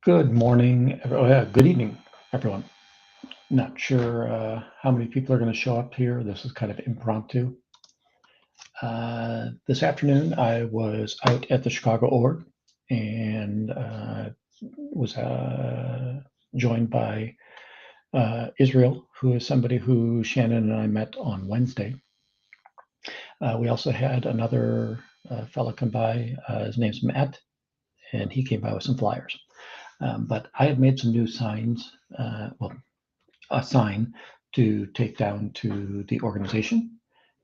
Good morning, good evening, everyone. Not sure how many people are going to show up here. This is kind of impromptu. This afternoon, I was out at the Chicago org and was joined by Israel, who is somebody who Shannon and I met on Wednesday. We also had another fellow come by. His name's Matt, and he came by with some flyers. But I had made some new signs. A sign to take down to the organization.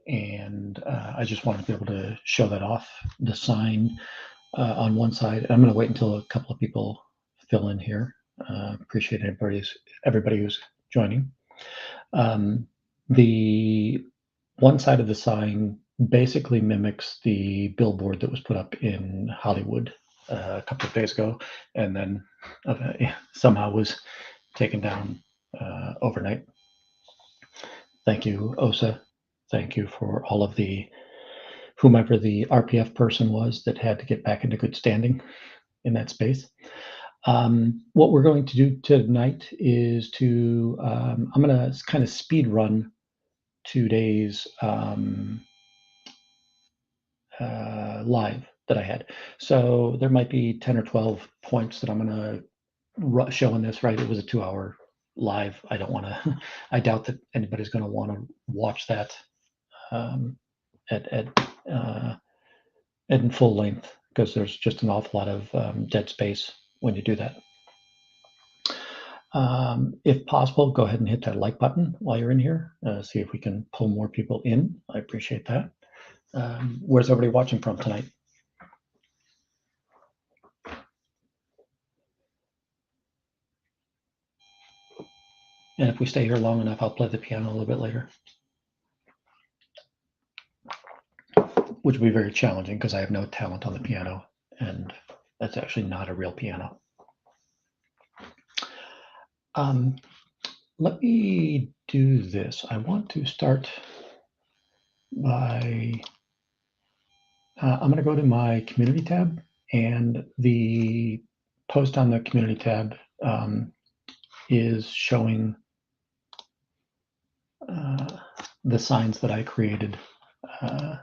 And I just wanted to be able to show that off. The sign on one side. I'm going to wait until a couple of people fill in here. Appreciate everybody who's joining. The one side of the sign basically mimics the billboard that was put up in Hollywood a couple of days ago, and then somehow was taken down overnight. Thank you, Osa. Thank you for all of whomever the RPF person was that had to get back into good standing in that space. What we're going to do tonight is I'm going to kind of speed run today's live that I had. So there might be 10 or 12 points that I'm going to show in this, right? It was a 2-hour live. I don't want to, I doubt that anybody's going to want to watch that at in full length, because there's just an awful lot of dead space when you do that. If possible, go ahead and hit that like button while you're in here. See if we can pull more people in. I appreciate that. Where's everybody watching from tonight? And if we stay here long enough, I'll play the piano a little bit later, which will be very challenging because I have no talent on the piano, and that's actually not a real piano. Let me do this. I want to start by, I'm going to go to my community tab, and the post on the community tab is showing the signs that I created. Oh,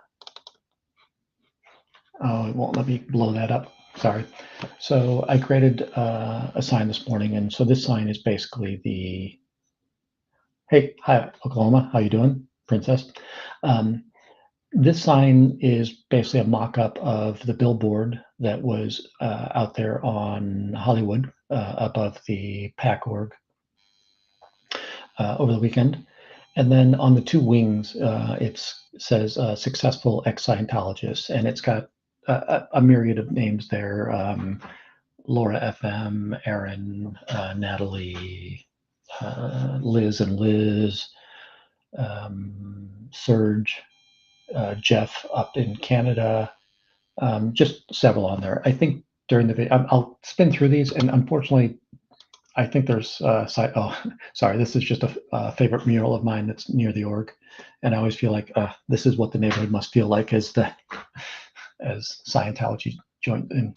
it won't let me blow that up. Sorry. So I created a sign this morning, and so this sign is basically the, hey, hi, Oklahoma, how you doing, princess? This sign is basically a mock-up of the billboard that was out there on Hollywood above the PAC org over the weekend. And then on the two wings, it says successful ex-Scientologists, and it's got a myriad of names there. Laura FM, Aaron, Natalie, Liz and Liz, Serge, Jeff up in Canada, just several on there. I think during the video, I'll spin through these, and unfortunately, I think there's oh, sorry, this is just a favorite mural of mine that's near the org, and I always feel like this is what the neighborhood must feel like as Scientology joined in.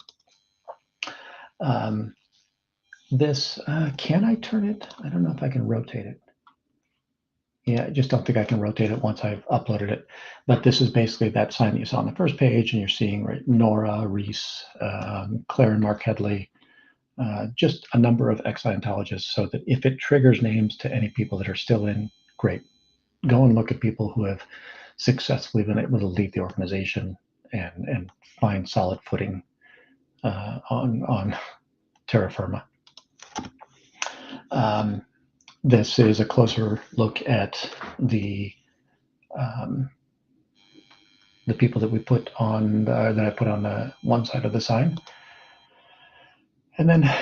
This, can I turn it? I don't know if I can rotate it. Yeah, I just don't think I can rotate it once I've uploaded it. But this is basically that sign that you saw on the first page, and you're seeing, right, Nora, Reese, Claire and Mark Headley, just a number of ex-Scientologists, so that if it triggers names to any people that are still in, great. Go and look at people who have successfully been able to leave the organization and find solid footing on terra firma. This is a closer look at the people that we put on that I put on the one side of the sign. And then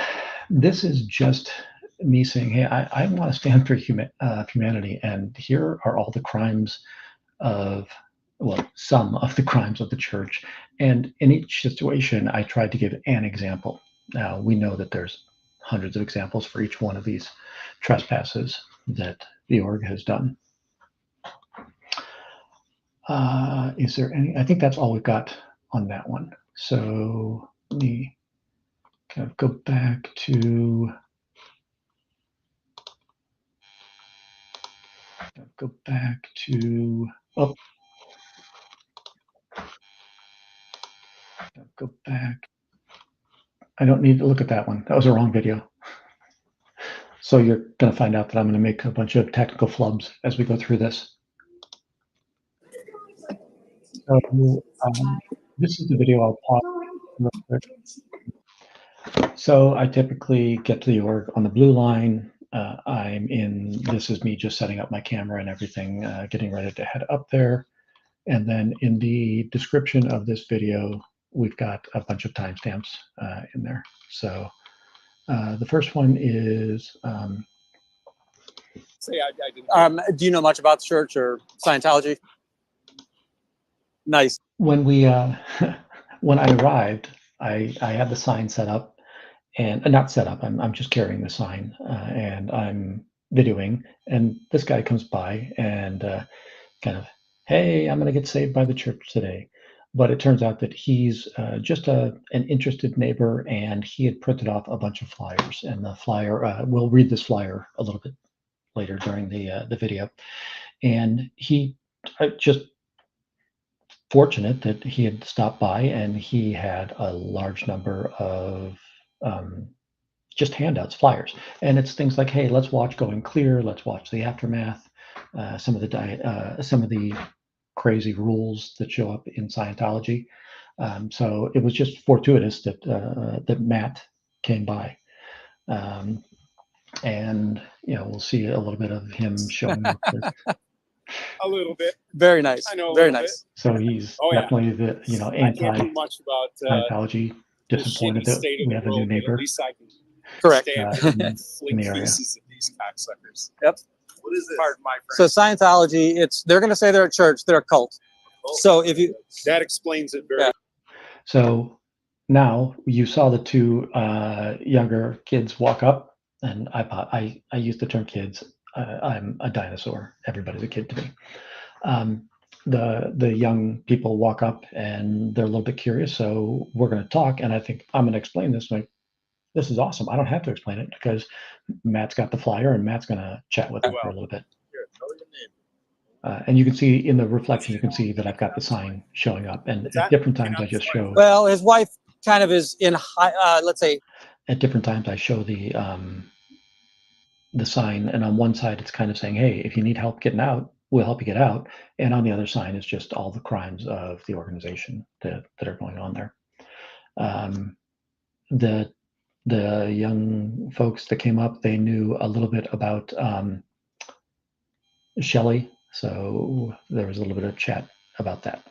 this is just me saying, hey, I want to stand for humanity, and here are all the crimes of, well, some of the crimes of the church. And in each situation, I tried to give an example. Now, we know that there's hundreds of examples for each one of these trespasses that the org has done. Is there any, I think that's all we've got on that one. So let me kind of go back to oh, go back. I don't need to look at that one. That was a wrong video. So you're going to find out that I'm going to make a bunch of technical flubs as we go through this. So this is the video I'll pause real quick. So I typically get to the org on the blue line. This is me just setting up my camera and everything, getting ready to head up there. And then in the description of this video, we've got a bunch of timestamps in there. So the first one is. Do you know much about the church or Scientology? Nice. When we when I arrived, I had the sign set up, and not set up. I'm just carrying the sign, and I'm videoing. And this guy comes by and kind of, hey, I'm going to get saved by the church today. But it turns out that he's just an interested neighbor, and he had printed off a bunch of flyers. And the flyer, we'll read this flyer a little bit later during the video. And he just fortunate that he had stopped by, and he had a large number of just handouts, flyers. And it's things like, hey, let's watch Going Clear, let's watch The Aftermath, some of the crazy rules that show up in Scientology. So it was just fortuitous that that Matt came by. And we'll see a little bit of him showing up. A little bit. Very nice. I know. Very nice. So he's definitely the I can't do much about anti-Scientology. Disappointed that we have a new neighbor. At least I can Correct. in the area. faces of these cocksuckers. Yep. What is this? Pardon my So friend. Scientology, they're going to say they're a church, they're a cult. So if you That explains it very. So now you saw the two younger kids walk up, and I use the term kids. I'm a dinosaur. Everybody's a kid to me. The young people walk up, and they're a little bit curious. So we're going to talk, and I think I'm going to explain this. Like, this is awesome. I don't have to explain it because Matt's got the flyer, and Matt's going to chat with them for a little bit. Here, tell your name. And you can see in the reflection, you can see that I've got the sign showing up. And at different times, I just show. well, his wife kind of is in high, let's say. At different times, I show the sign, and on one side, it's kind of saying, "Hey, if you need help getting out, we'll help you get out." And on the other sign is just all the crimes of the organization that are going on there. The young folks that came up, they knew a little bit about Shelley, so there was a little bit of chat about that.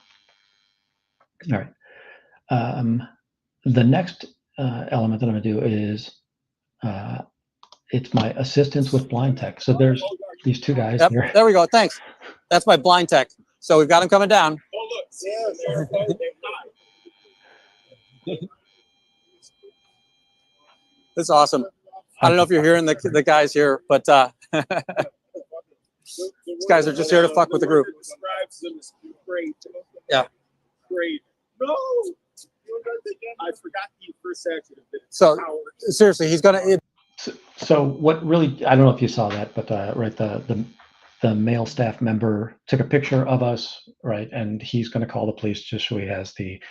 All right. The next element that I'm going to do is it's my assistance with blind tech. So there's these two guys. Yep, there we go. Thanks. That's my blind tech. So we've got him coming down. Oh, look. That's awesome. I don't know if you're hearing the guys here, but these guys are just here to fuck with the group. Yeah. Great. No. I forgot the first section of it. So seriously, he's gonna. So what really, I don't know if you saw that, but right, the male staff member took a picture of us, right, and he's going to call the police just so he has the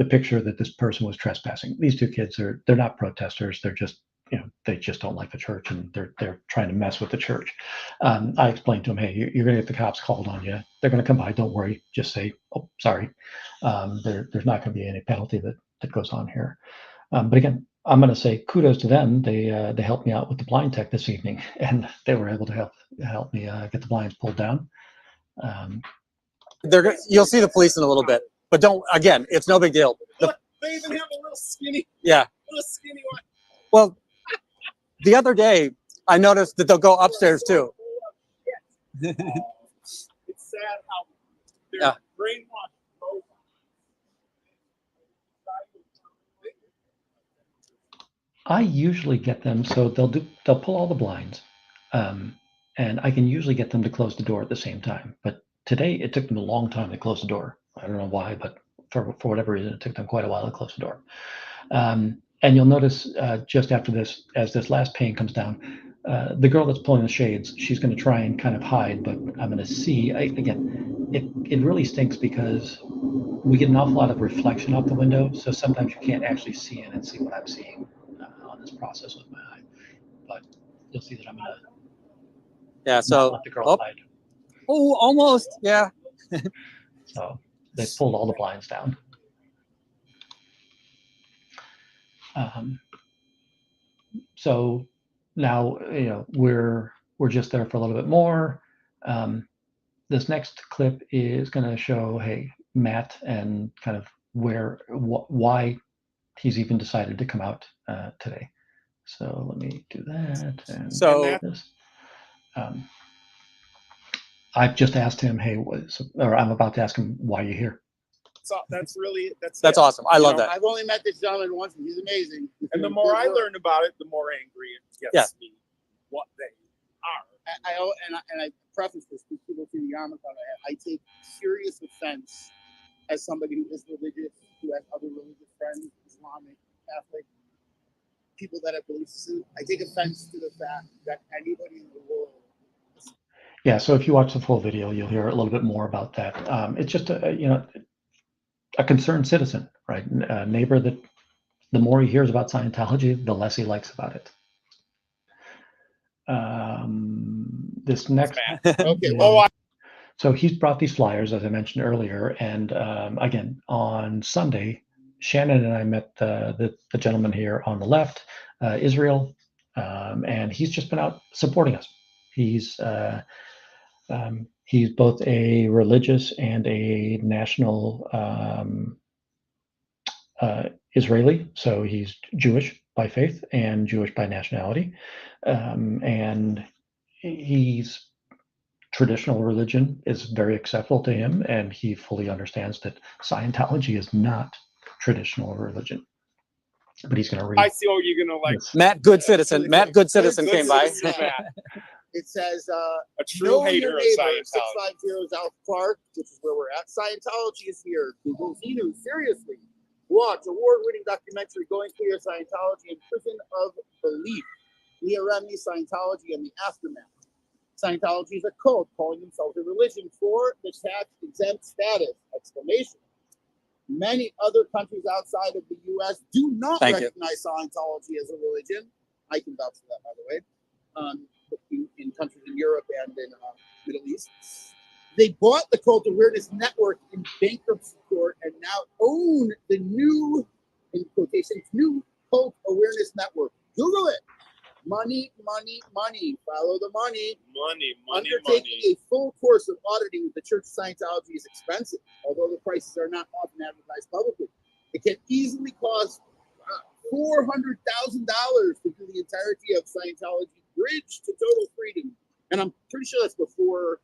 picture that this person was trespassing. These two kids they're not protesters. They're just they just don't like the church, and they're trying to mess with the church. I explained to him, hey, you're going to get the cops called on you. They're going to come by. Don't worry. Just say, oh, sorry. There's not going to be any penalty that goes on here. But again, I'm going to say kudos to them. They helped me out with the blind tech this evening, and they were able to help me get the blinds pulled down. You'll see the police in a little bit, but don't. Again, it's no big deal. Look, they even have a little skinny. Yeah. Little skinny one. Well, the other day I noticed that they'll go upstairs too. It's sad how they're brainwashed. I usually get them, so they'll pull all the blinds, and I can usually get them to close the door at the same time. But today it took them a long time to close the door. I don't know why, but for whatever reason, it took them quite a while to close the door. And you'll notice just after this, as this last pane comes down, the girl that's pulling the shades, she's going to try and kind of hide, but I'm going to see, again, it really stinks because we get an awful lot of reflection off the window, so sometimes you can't actually see in and see what I'm seeing on this process with my eye. But you'll see that I'm going to Yeah. not So. let the girl hide. Oh, almost. Yeah. So they pulled all the blinds down. So now we're just there for a little bit more. This next clip is going to show, hey, Matt, and kind of why he's even decided to come out today. So let me do that. And So this. I've just asked him, hey, or I'm about to ask him why you're here. So that's awesome. I love that. I've only met this gentleman once, and he's amazing. And the more I learn about it, the more angry it gets me what they are. I preface this because people see the yarmulke on my head. I take serious offense as somebody who is religious, who has other religious friends, Islamic, Catholic, people that have beliefs. I take offense to the fact that anybody in the world. Yeah, so if you watch the full video, you'll hear a little bit more about that. It's just a concerned citizen, right? A neighbor that the more he hears about Scientology, the less he likes about it. This next, okay. So he's brought these flyers, as I mentioned earlier, and again on Sunday, Shannon and I met the gentleman here on the left, Israel, and he's just been out supporting us. He's both a religious and a national Israeli, so he's Jewish by faith and Jewish by nationality, and he's traditional religion is very acceptable to him, and he fully understands that Scientology is not traditional religion. But he's going to read. I see what you're going to like. Matt, good citizen. Matt, good citizen came by. It says, a true hater of Scientology. 650 South Clark, which is where we're at. Scientology is here. Google Xenu, seriously. Watch award-winning documentary Going Clear Scientology in Prison of Belief. Leah Remini, Scientology and the Aftermath. Scientology is a cult calling themselves a religion for the tax-exempt status! Exclamation. Many other countries outside of the U.S. do not recognize Scientology as a religion. I can vouch for that, by the way. In countries in Europe and in Middle East. They bought the Cult Awareness Network in bankruptcy court and now own the new, in quotations, new Cult Awareness Network. Google it. Money, money, money. Follow the money. Undertaking a full course of auditing with the Church of Scientology is expensive, although the prices are not often advertised publicly. It can easily cost $400,000 to do the entirety of Scientology Bridge to Total Freedom, and I'm pretty sure that's before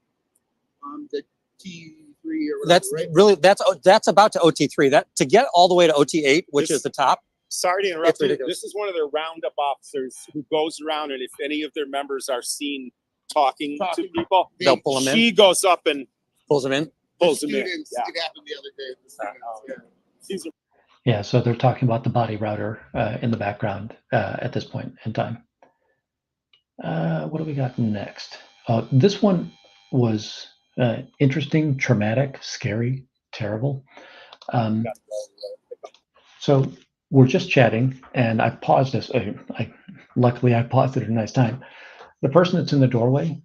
the T3 or whatever. That's right? Really that's about to OT3. That to get all the way to OT8, which is the top. Sorry to interrupt you. This is one of their roundup officers who goes around, and if any of their members are seen talking to people, they'll pull them in. She goes up and pulls them in. Pulls them in. Yeah. It happened the other day. Yeah, so they're talking about the body router in the background at this point in time. What do we got next? This one was interesting, traumatic, scary, terrible. So we're just chatting, and I paused this. Luckily, I paused it at a nice time. The person that's in the doorway,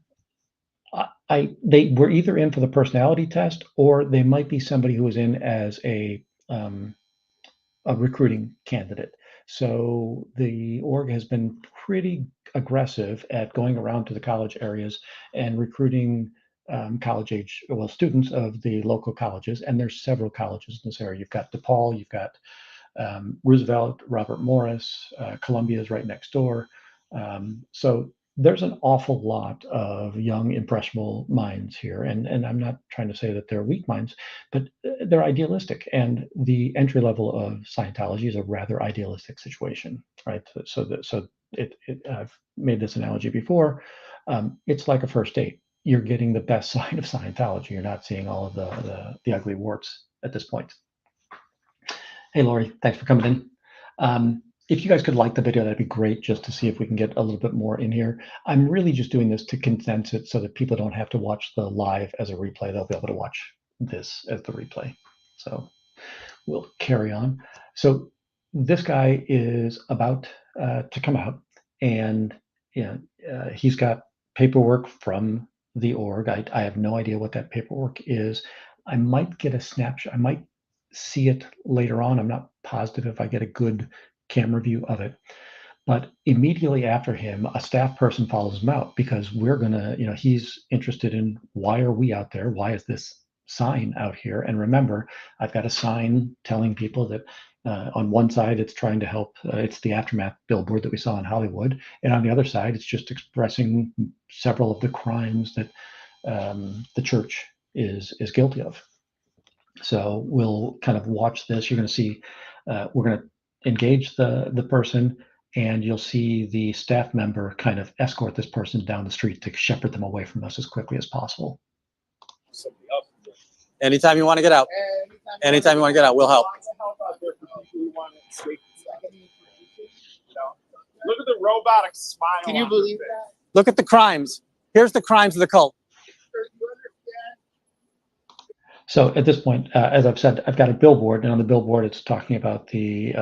they were either in for the personality test, or they might be somebody who was in as a recruiting candidate. So the org has been pretty aggressive at going around to the college areas and recruiting college age students of the local colleges, and there's several colleges in this area. You've got DePaul, you've got Roosevelt, Robert Morris, Columbia is right next door. So there's an awful lot of young, impressionable minds here. And I'm not trying to say that they're weak minds, but they're idealistic. And the entry level of Scientology is a rather idealistic situation, right? I've made this analogy before. It's like a first date. You're getting the best side of Scientology. You're not seeing all of the ugly warts at this point. Hey, Lori, thanks for coming in. if you guys could like the video, that'd be great, just to see if we can get a little bit more in here. I'm really just doing this to condense it so that people don't have to watch the live as a replay. They'll be able to watch this as the replay. So we'll carry on. So this guy is about to come out, and he's got paperwork from the org. I have no idea what that paperwork is. I might get a snapshot. I might see it later on. I'm not positive if I get a good camera view of it. But immediately after him, a staff person follows him out, because we're gonna, he's interested in, why are we out there? Why is this sign out here? And remember, I've got a sign telling people that on one side it's trying to help. It's the Aftermath billboard that we saw in Hollywood, and on the other side it's just expressing several of the crimes that the church is guilty of. So we'll kind of watch this. You're going to see, we're going to engage the person, and you'll see the staff member kind of escort this person down the street to shepherd them away from us as quickly as possible. Anytime you want to get out. Anytime you want to get out, we'll help. Look at the robotic smile. Can you believe that? Look at the crimes. Here's the crimes of the cult. So at this point, as I've said, I've got a billboard, and on the billboard, it's talking about the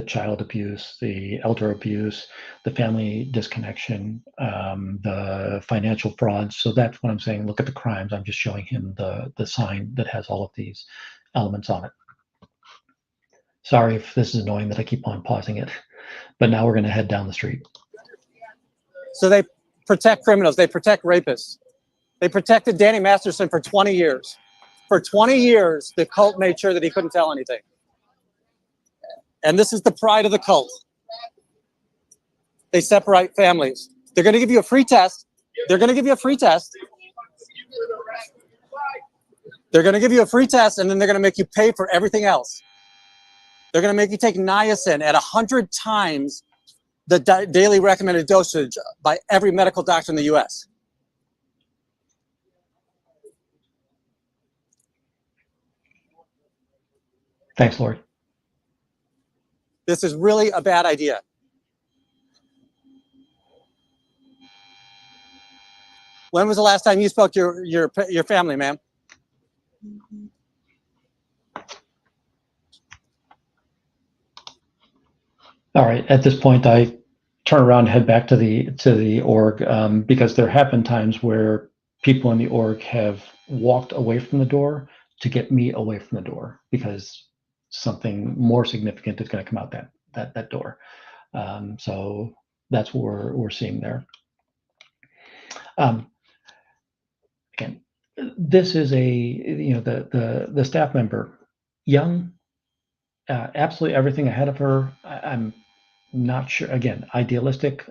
child abuse, the elder abuse, the family disconnection, the financial fraud. So that's what I'm saying. Look at the crimes. I'm just showing him the sign that has all of these elements on it. Sorry if this is annoying that I keep on pausing it, but now we're going to head down the street. So they protect criminals. They protect rapists. They protected Danny Masterson for 20 years. For 20 years, the cult made sure that he couldn't tell anything. And this is the pride of the cult. They separate families. They're going to give you a free test. They're going to give you a free test. They're going to give you a free test, and then they're going to make you pay for everything else. They're going to make you take niacin at 100 times the daily recommended dosage by every medical doctor in the U.S. Thanks, Lori. This is really a bad idea. When was the last time you spoke to your family, ma'am? All right. At this point, I turn around and head back to the org, because there have been times where people in the org have walked away from the door to get me away from the door, because something more significant is going to come out that door. So that's what we're seeing there. Again, this is the staff member, young, absolutely everything ahead of her. I'm not sure. Again, idealistic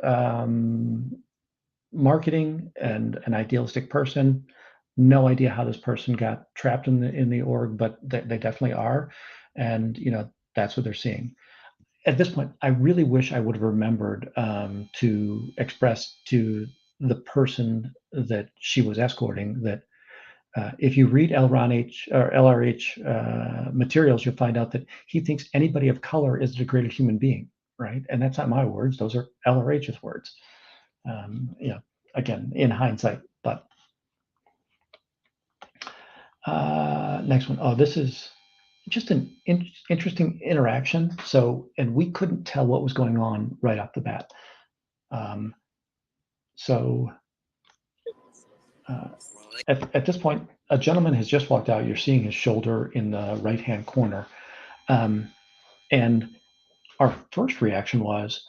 marketing and an idealistic person. No idea how this person got trapped in the org, but they definitely are. And that's what they're seeing. At this point, I really wish I would have remembered to express to the person that she was escorting that if you read LRH materials, you'll find out that he thinks anybody of color is a degraded human being, right? And that's not my words; those are LRH's words. Again, in hindsight, but next one. Oh, this is just an interesting interaction. So, and we couldn't tell what was going on right off the bat. At this point, a gentleman has just walked out. You're seeing his shoulder in the right-hand corner. And our first reaction was,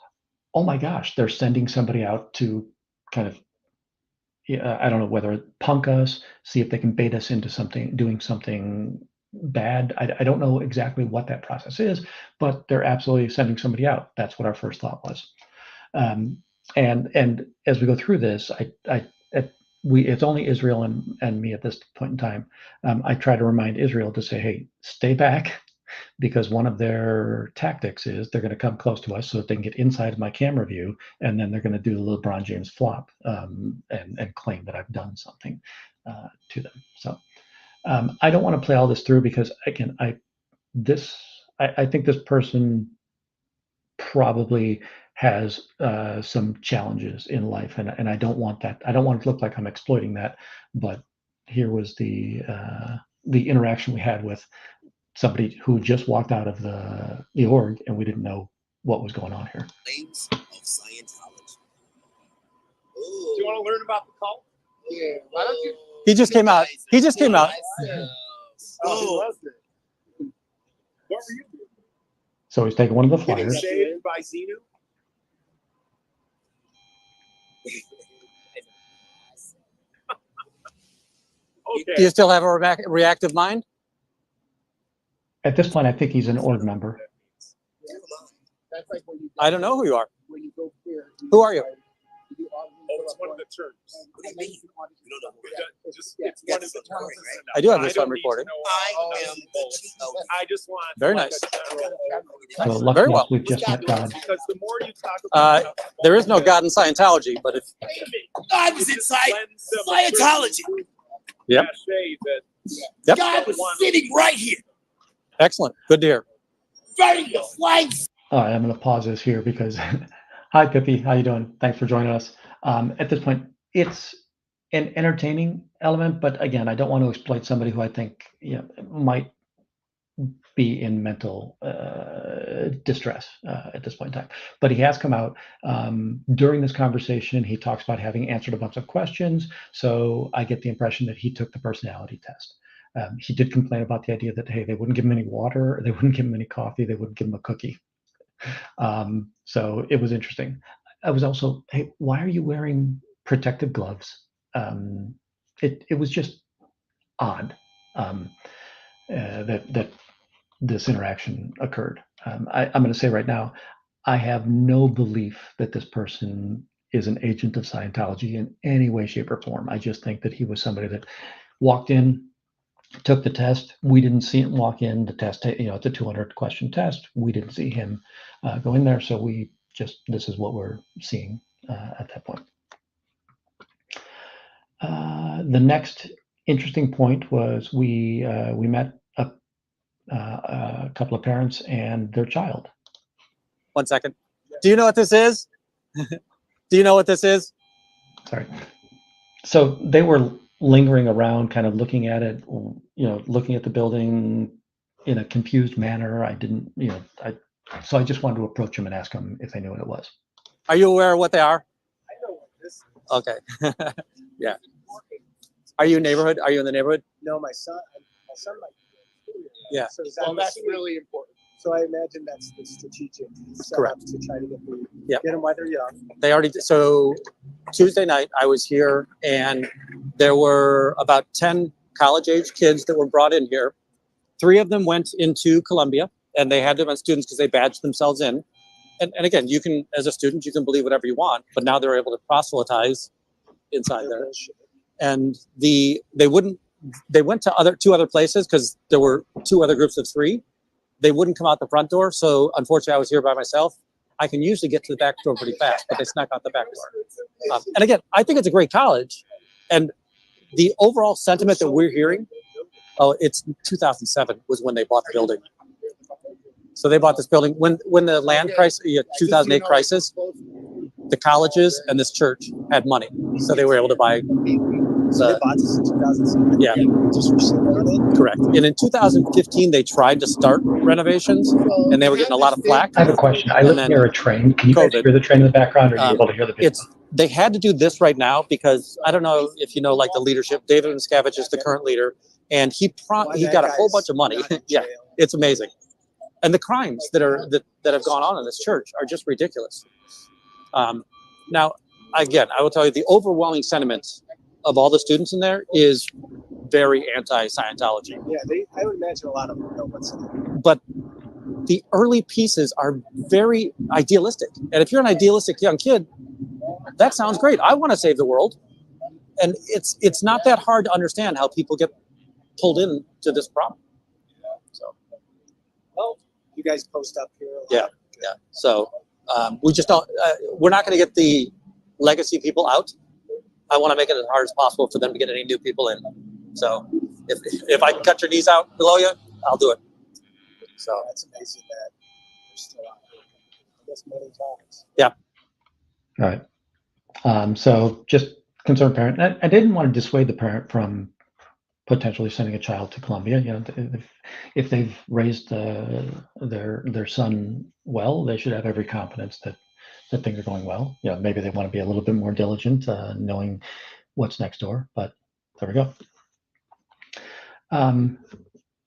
oh my gosh, they're sending somebody out to kind of, I don't know whether punk us, see if they can bait us into doing something bad. I don't know exactly what that process is, but they're absolutely sending somebody out. That's what our first thought was. And as we go through this, it's only Israel and me at this point in time. I try to remind Israel to say, hey, stay back, because one of their tactics is they're going to come close to us so that they can get inside of my camera view, and then they're going to do the LeBron James flop and claim that I've done something to them. So I don't want to play all this through, because again, I think this person probably has some challenges in life, and I don't want that. I don't want it to look like I'm exploiting that. But here was the interaction we had with somebody who just walked out of the org, and we didn't know what was going on here. Names of Scientology. Do you want to learn about the cult? Yeah. Why don't you? He just came out. He just came out. Oh, What were you doing? So he's taking one of the Getting flyers. saved by Xenu? Do Okay. you still have a reactive mind? At this point, I think he's an org member. that's like when you. I don't know who you are. When you go clear. Who are you? Oh, it's one of the terms. What do you mean? You don't know who it is. Just, it's one of the terms. I do have this don't on need to recording. know I all am the the info. chief of I just want. Very like nice. a general So overview. luckily, Very well. we've just met God. Because the more you talk Uh, about There is no God in Scientology, but if God was inside Scientology. Yep. Yep. God was sitting right here, Excellent, good to hear. burning the flags. All right, I'm going to pause this here because, hi Pippi, how you doing? Thanks for joining us. At this point, it's an entertaining element, but again, I don't want to exploit somebody who I think might be in mental distress at this point in time. But he has come out during this conversation. He talks about having answered a bunch of questions, so I get the impression that he took the personality test. He did complain about the idea that, hey, they wouldn't give him any water, they wouldn't give him any coffee, they wouldn't give him a cookie. So it was interesting. I was also, hey, why are you wearing protective gloves? It was just odd that this interaction occurred. I'm going to say right now, I have no belief that this person is an agent of Scientology in any way, shape, or form. I just think that he was somebody that walked in, took the test. We didn't see him walk in. The test, it's a 200 question test. We didn't see him go in there. So this is what we're seeing at that point. The next interesting point was we met a couple of parents and their child. 1 second. Do you know what this is? Do you know what this is? Sorry. So they were lingering around, kind of looking at it, looking at the building in a confused manner. I didn't, so I just wanted to approach them and ask them if they knew what it was. Are you aware of what they are? I know what this is. Okay. Yeah. Are you in the neighborhood? No, my son might be there. Yeah. So Well, that's really important. So I imagine that's the strategic setup Correct. to try to get Yep. them while they're young. They already did. So Tuesday night I was here and there were about 10 college-age kids that were brought in here. 3 of them went into Columbia and they had them as students because they badged themselves in. And again, you can, as a student, you can believe whatever you want, but now they're able to proselytize inside there. And they went to 2 other places because there were 2 other groups of 3. They wouldn't come out the front door. So unfortunately I was here by myself. I can usually get to the back door pretty fast, but they snuck out the back door. And again, I think it's a great college. And the overall sentiment that we're hearing, it's 2007 was when they bought the building. So they bought this building when the land crisis, 2008 crisis, the colleges and this church had money. So they were able to buy. So they bought this in 2007. Yeah. Just for sitting on it. Correct. And in 2015, they tried to start renovations and they were getting a lot of flack. I have a question. I live near a train. Can you guys COVID. hear the train in the background, or are you able to hear the video? They had to do this right now because I don't know if you know, like the leadership, David Miscavige is the current leader, and he got a whole bunch of money. Yeah, it's amazing. And the crimes that have gone on in this church are just ridiculous. Now, again, I will tell you the overwhelming sentiment of all the students in there is very anti-Scientology. Yeah, I would imagine a lot of them know what's in it. But the early pieces are very idealistic. And if you're an idealistic young kid, that sounds great. I want to save the world. And it's not that hard to understand how people get pulled into this problem. So, Well, you guys post up here. yeah. So we just don't, we're not going to get the legacy people out. I want to make it as hard as possible for them to get any new people in. So if I can cut your knees out below you, I'll do it. So That's amazing that they're still out guess money talks. All right. So just concerned parent. I didn't want to dissuade the parent from potentially sending a child to Columbia. You know, if they've raised their son well, they should have every confidence that things are going well. You know, maybe they want to be a little bit more diligent, knowing what's next door. But there we go.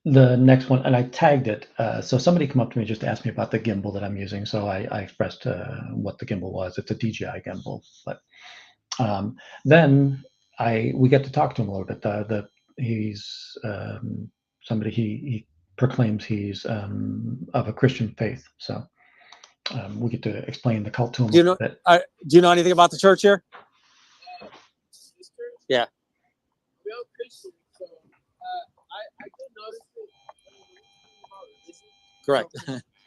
The next one, and I tagged it. So somebody come up to me just to ask me about the gimbal that I'm using. So I expressed what the gimbal was. It's a DJI gimbal. But then we get to talk to him a little bit. He's somebody he proclaims he's of a Christian faith. So we get to explain the cult to him. Do you know? A bit. Do you know anything about the church here? Yeah. We are Christians, so I did notice it. Correct.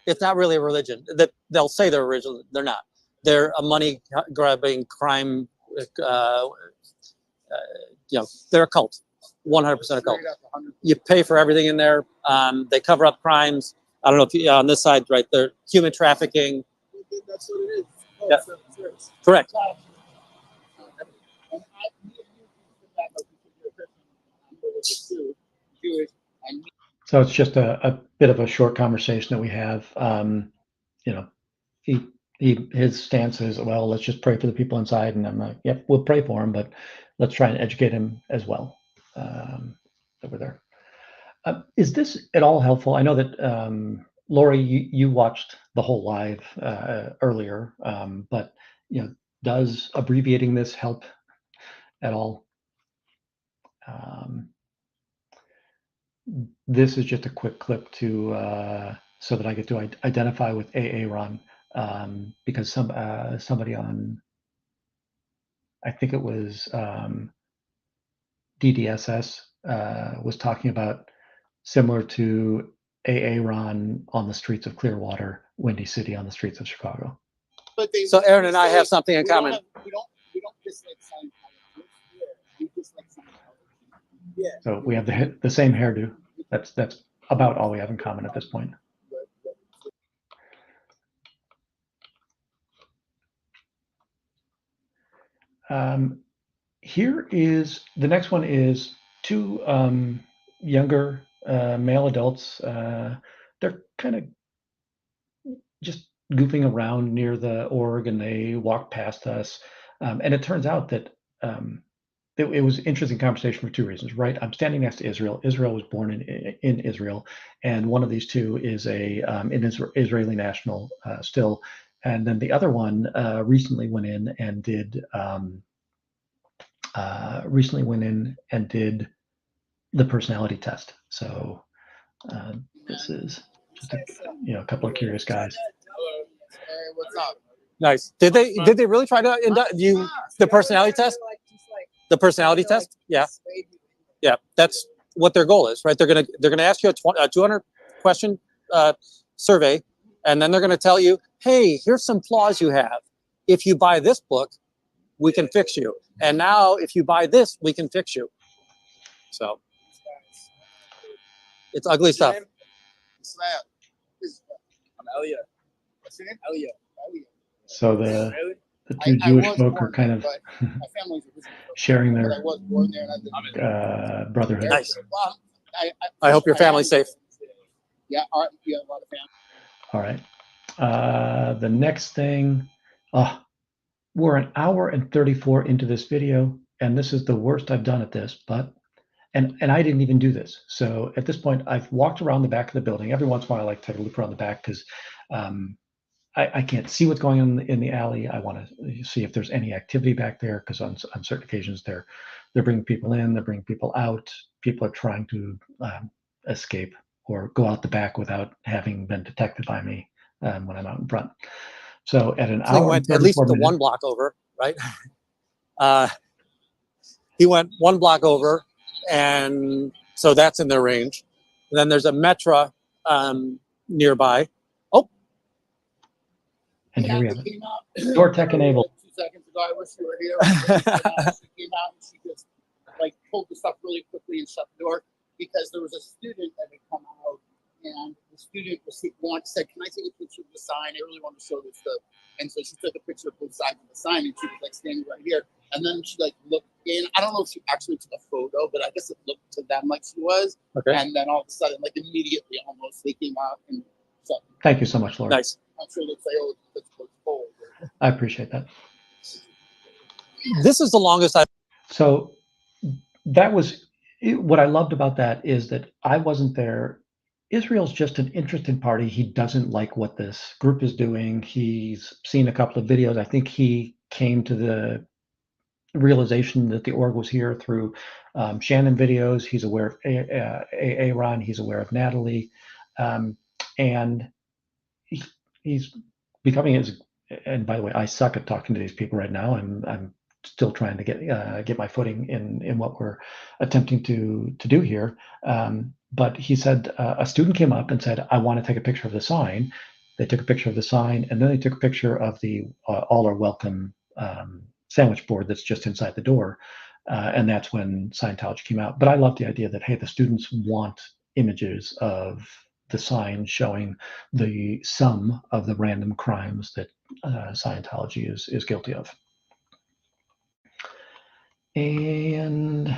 It's not really a religion. That they'll say they're a religion. They're not. They're a money grabbing crime. They're a cult. 100% a cult. You pay for everything in there. They cover up crimes. I don't know if you, on this side, right? They're human trafficking. That's what it is. Oh, Yeah. it's Correct. So it's just a bit of a short conversation that we have. You know, his stance is, well, let's just pray for the people inside, and I'm like, yep, we'll pray for him, but let's try and educate him as well. Over there. Is this at all helpful? I know that Lori, you watched the whole live earlier, but you know, does abbreviating this help at all? This is just a quick clip to so that I get to identify with Aaron, because somebody on, I think it was DDSS, was talking about similar to Aaron on the streets of Clearwater, Windy City on the streets of Chicago. But So Aaron and I have something in common. We don't dislike Scientology. We dislike Scientology. Yeah. So we have the same hairdo. That's about all we have in common at this point. Here is the next one is two younger male adults. They're kind of just goofing around near the org, and they walk past us. And it turns out that it was an interesting conversation for two reasons, right? I'm standing next to Israel. Israel was born in Israel, and one of these two is an Israeli national still. And then the other one recently went in and did the personality test. So this is just a couple of curious guys. Hey, what's up? Nice. Did they really try to induct you? The personality test? The personality test? Yeah. Yeah. That's what their goal is, right? They're gonna ask you a 200 question survey, and then they're gonna tell you, hey, here's some flaws you have. If you buy this book, we can fix you. And now, if you buy this, we can fix you. So it's ugly stuff. I'm Elia. What's your name? Elia. So the two Jewish folk are kind of sharing their brotherhood. Nice. I hope your family's safe. Yeah, a lot of family. All right. The next thing, we're an hour and 34 into this video, and this is the worst I've done at this, but and I didn't even do this. So at this point, I've walked around the back of the building. Every once in a while, I like to take a look around the back because I can't see what's going on in the alley. I want to see if there's any activity back there, because on certain occasions they're bringing people in, they're bringing people out. People are trying to escape or go out the back without having been detected by me when I'm out in front. So at an hour, went at least the one block over, right? He went one block over, and so that's in their range. And then there's a Metra nearby. Oh, and here we have it. Door tech enabled. 2 seconds ago, I wish you were here. She came out and she just pulled the stuff really quickly and shut the door, because there was a student that had come out and the student said, "Can I take a picture of the sign? I really want to show this stuff." And so she took a picture of both sides of the sign, and she was like standing right here. And then she like looked in. I don't know if she actually took a photo, but I guess it looked to them like she was. Okay. And then all of a sudden, like immediately, almost they came out and shut. Thank you so much, Laura. Nice. I'm sure they'll say, "Oh, it's cold." I appreciate that. This is the longest I've. So that was what I loved about that is that I wasn't there. Israel's just an interested party. He doesn't like what this group is doing. He's seen a couple of videos. I think he came to the realization that the org was here through Shannon videos. He's aware of Aaron. He's aware of Natalie. And he's becoming his. And by the way, I suck at talking to these people right now. I'm still trying to get my footing in what we're attempting to do here. But he said a student came up and said, "I want to take a picture of the sign." They took a picture of the sign, and then they took a picture of the all are welcome sandwich board that's just inside the door. And that's when Scientology came out. But I love the idea that, hey, the students want images of the sign showing the sum of the random crimes that Scientology is guilty of. And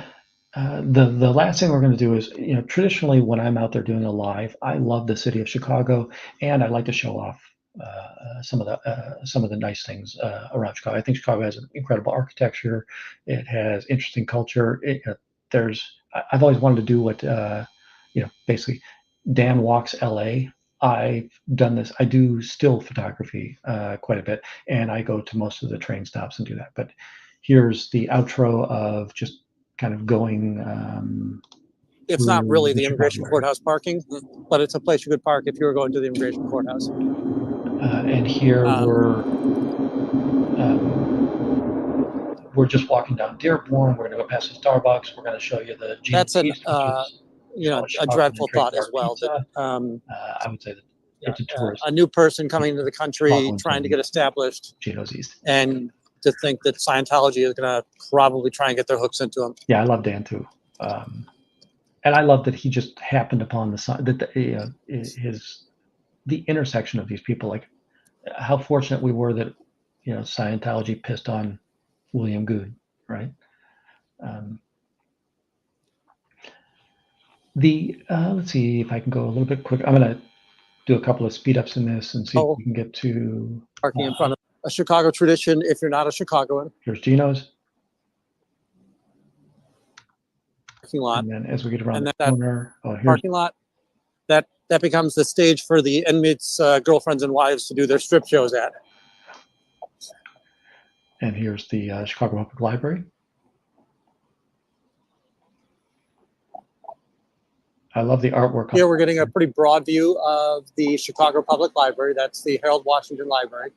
the last thing we're going to do is, traditionally when I'm out there doing a live, I love the city of Chicago, and I like to show off some of the nice things around Chicago. I think Chicago has an incredible architecture. It has interesting culture. I've always wanted to do what basically Dan walks LA. I've done this. I do still photography quite a bit, and I go to most of the train stops and do that. But here's the outro of just kind of going. It's not really the Chicago immigration area. courthouse parking, but it's a place you could park if you were going to the immigration courthouse. And here we're just walking down Dearborn. We're going to go past the Starbucks. We're going to show you the That's an East, which is a Chicago dreadful thought as trademark well. pizza. That I would say that it's a tourist. a new person coming into the country Chicago and trying to Tony. get established, Geno's East. and to think that Scientology is going to probably try and get their hooks into them. Yeah, I love Dan too, and I love that he just happened upon the intersection of these people. Like how fortunate we were that Scientology pissed on William Good, right? Let's see if I can go a little bit quick. I'm going to do a couple of speed ups in this and see if we can get to Parking in front of a Chicago tradition. If you're not a Chicagoan, here's Geno's. parking lot, And then as we get around and the that corner, here's parking lot, that becomes the stage for the inmates' girlfriends and wives to do their strip shows at. and here's the Chicago Public Library. I love the artwork. Here we're getting a pretty broad view of the Chicago Public Library. That's the Harold Washington Library.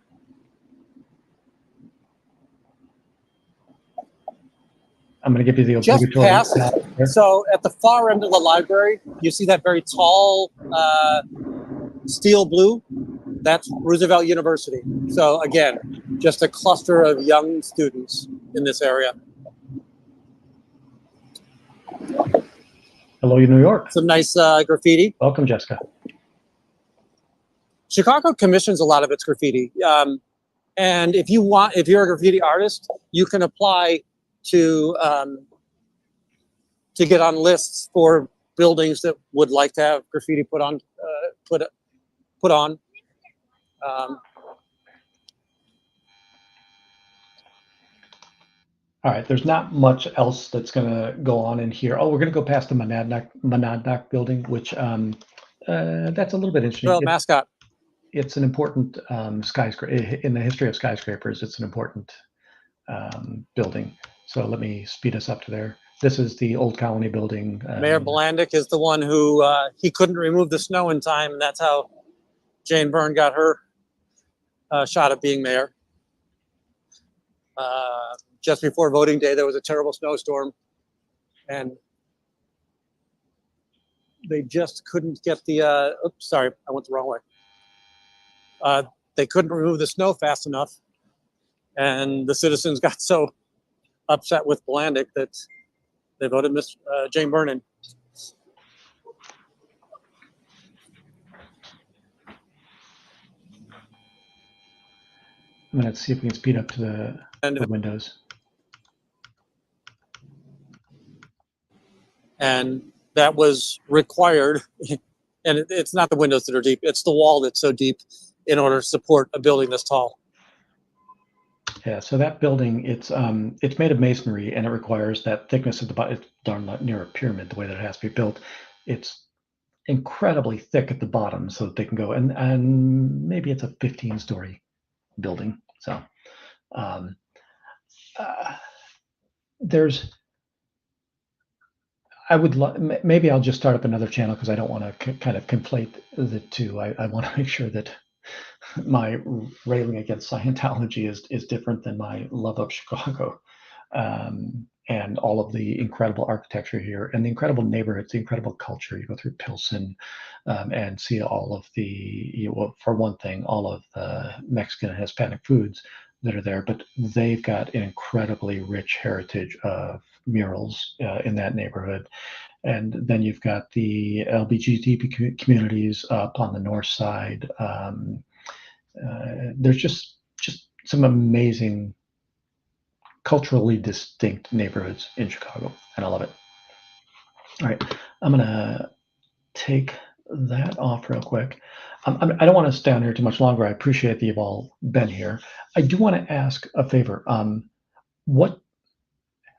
I'm going to give you the Just obligatory. past, so at the far end of the library, you see that very tall steel blue. That's Roosevelt University. So again, just a cluster of young students in this area. Hello, New York. Some nice graffiti. Welcome, Jessica. Chicago commissions a lot of its graffiti. And if you're a graffiti artist, you can apply to get on lists for buildings that would like to have graffiti put on. All right, there's not much else that's going to go on in here. Oh, we're going to go past the Monadnock building, which that's a little bit interesting. Well, mascot. It's an important skyscraper in the history of skyscrapers. It's an important building. So let me speed us up to there. This is the Old Colony building. Mayor Blandick is the one who he couldn't remove the snow in time, and that's how Jane Byrne got her shot at being mayor. Just before voting day, there was a terrible snowstorm, and they just couldn't get the. Oops, sorry, I went the wrong way. They couldn't remove the snow fast enough, and the citizens got so upset with Blandick that they voted Miss Jane Byrne in. I'm gonna see if we can speed up to the windows. And that was required. And it's not the windows that are deep; it's the wall that's so deep in order to support a building this tall. Yeah, so that building, it's made of masonry, and it requires that thickness at the bottom. It's darn near a pyramid the way that it has to be built. It's incredibly thick at the bottom so that they can go, and maybe it's a 15-story building. So there's, I would maybe I'll just start up another channel because I don't want to kind of conflate the two. I want to make sure that my railing against Scientology is different than my love of Chicago, and all of the incredible architecture here and the incredible neighborhoods, the incredible culture. You go through Pilsen and see all of the, well, for one thing, all of the Mexican and Hispanic foods that are there, but they've got an incredibly rich heritage of murals in that neighborhood. And then you've got the LGBT communities up on the north side. There's just some amazing culturally distinct neighborhoods in Chicago, and I love it. All right, I'm gonna take that off real quick. I don't want to stay on here too much longer. I appreciate that you've all been here. I do want to ask a favor. What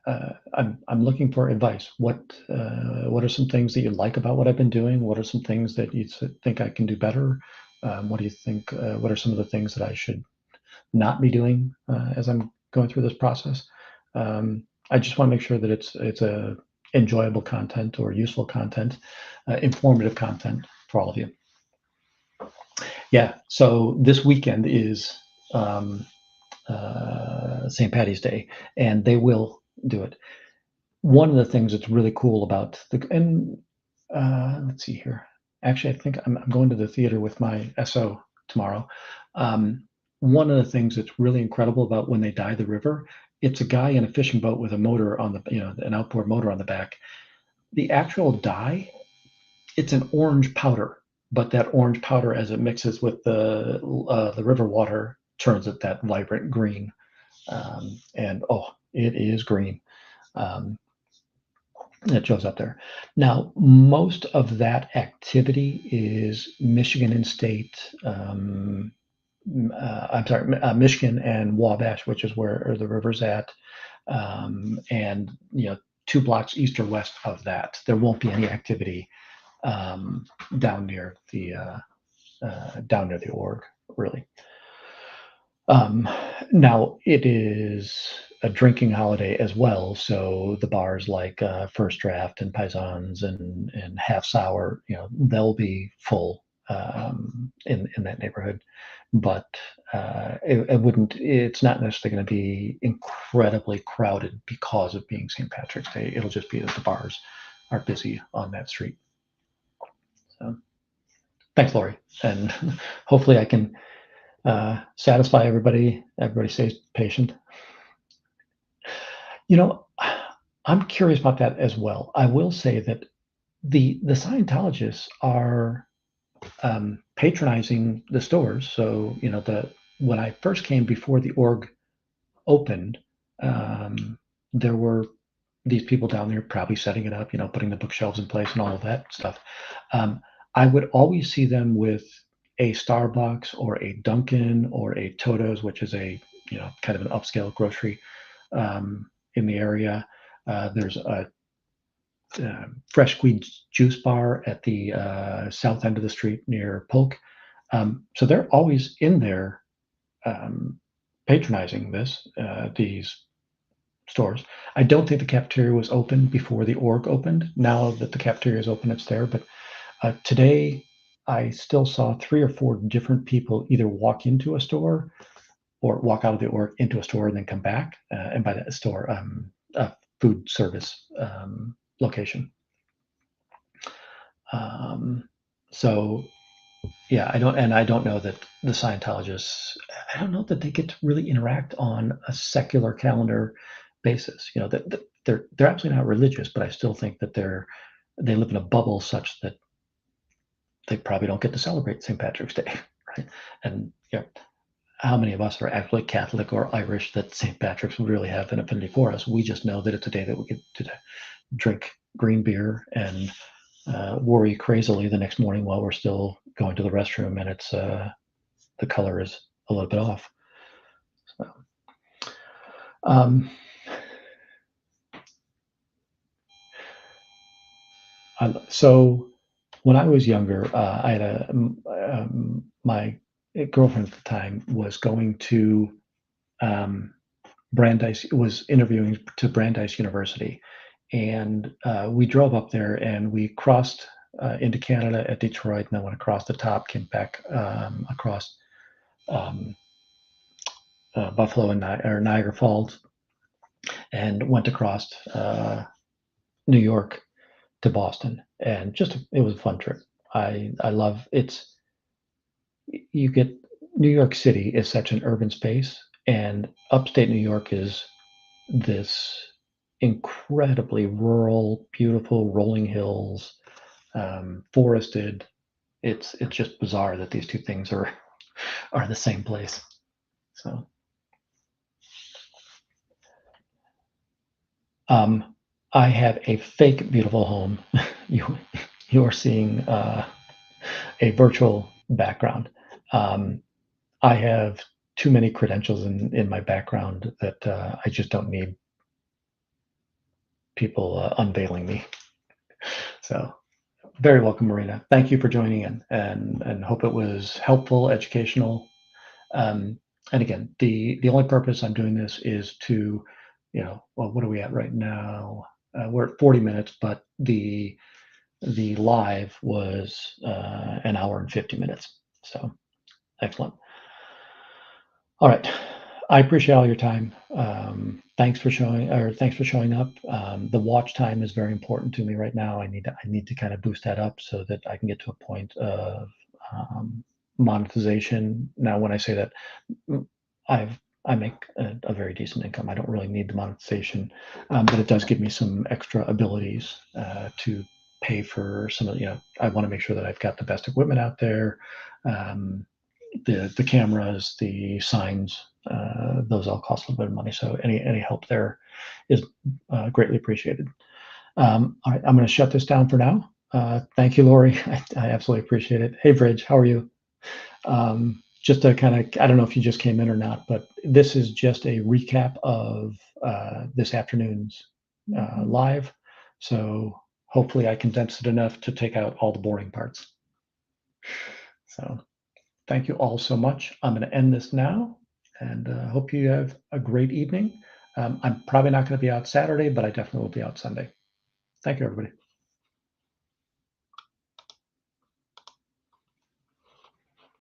I'm looking for advice. What are some things that you like about what I've been doing? What are some things that you think I can do better? What do you think? What are some of the things that I should not be doing as I'm going through this process? I just want to make sure that it's a enjoyable content or useful content, informative content for all of you. Yeah. So this weekend is St. Patty's Day, and they will do it. One of the things that's really cool about let's see here. Actually, I think I'm going to the theater with my SO tomorrow. One of the things that's really incredible about when they dye the river, it's a guy in a fishing boat with a motor on an outboard motor on the back. The actual dye, it's an orange powder, but that orange powder, as it mixes with the river water, turns it that vibrant green. And it is green. That shows up there. Now, most of that activity is Michigan and State. Michigan and Wabash, which is where the river's at, and 2 blocks east or west of that. There won't be any activity down near the org, really. Now it is a drinking holiday as well, so the bars like First Draft and Paisans and Half Sour, they'll be full in that neighborhood. But it's not necessarily going to be incredibly crowded because of being St. Patrick's Day. It'll just be that the bars are busy on that street. So thanks, Lori, and hopefully I can satisfy everybody. Everybody stays patient. I'm curious about that as well. I will say that the Scientologists are patronizing the stores. So when I first came before the org opened, there were these people down there probably setting it up, putting the bookshelves in place and all of that stuff. I would always see them with a Starbucks or a Dunkin' or a Toto's, which is a kind of an upscale grocery in the area. There's a fresh squeezed juice bar at the south end of the street near Polk. So they're always in there patronizing these stores. I don't think the cafeteria was open before the org opened. Now that the cafeteria is open, it's there. But today, I still saw 3 or 4 different people either walk into a store or walk out of the org into a store and then come back. And by that store, a food service location. So yeah, I don't know that the Scientologists, I don't know that they get to really interact on a secular calendar basis. That they're absolutely not religious, but I still think that they live in a bubble such that they probably don't get to celebrate St. Patrick's Day, right? And how many of us are actually Catholic or Irish that St. Patrick's would really have an affinity for us. We just know that it's a day that we get to drink green beer and worry crazily the next morning while we're still going to the restroom, and it's the color is a little bit off. So, so when I was younger, I had my girlfriend at the time was going to Brandeis, was interviewing to Brandeis University, and we drove up there and we crossed into Canada at Detroit, and then went across the top, came back across Buffalo and Niagara Falls, and went across New York to Boston, and it was a fun trip. I love it's you get New York City is such an urban space, and upstate New York is this incredibly rural, beautiful rolling hills, forested. It's just bizarre that these two things are the same place. So, I have a fake beautiful home. you are seeing a virtual background. I have too many credentials in my background that I just don't need people unveiling me. So, very welcome, Marina. Thank you for joining in, and hope it was helpful, educational. And again, the only purpose I'm doing this is to, well, what are we at right now? We're at 40 minutes, but the live was an hour and 50 minutes. So excellent. All right. I appreciate all your time. Thanks for showing up. The watch time is very important to me right now. I need to kind of boost that up so that I can get to a point of monetization. Now, when I say that, I make a very decent income. I don't really need the monetization, but it does give me some extra abilities to pay for some of. I want to make sure that I've got the best equipment out there. The cameras, the signs, those all cost a little bit of money. So any help there is greatly appreciated. All right, I'm going to shut this down for now. Thank you, Lori. I absolutely appreciate it. Hey, Bridge, how are you? Just to kind of, I don't know if you just came in or not, but this is just a recap of this afternoon's live. So hopefully I condensed it enough to take out all the boring parts. So thank you all so much. I'm going to end this now, and hope you have a great evening. I'm probably not going to be out Saturday, but I definitely will be out Sunday. Thank you, everybody.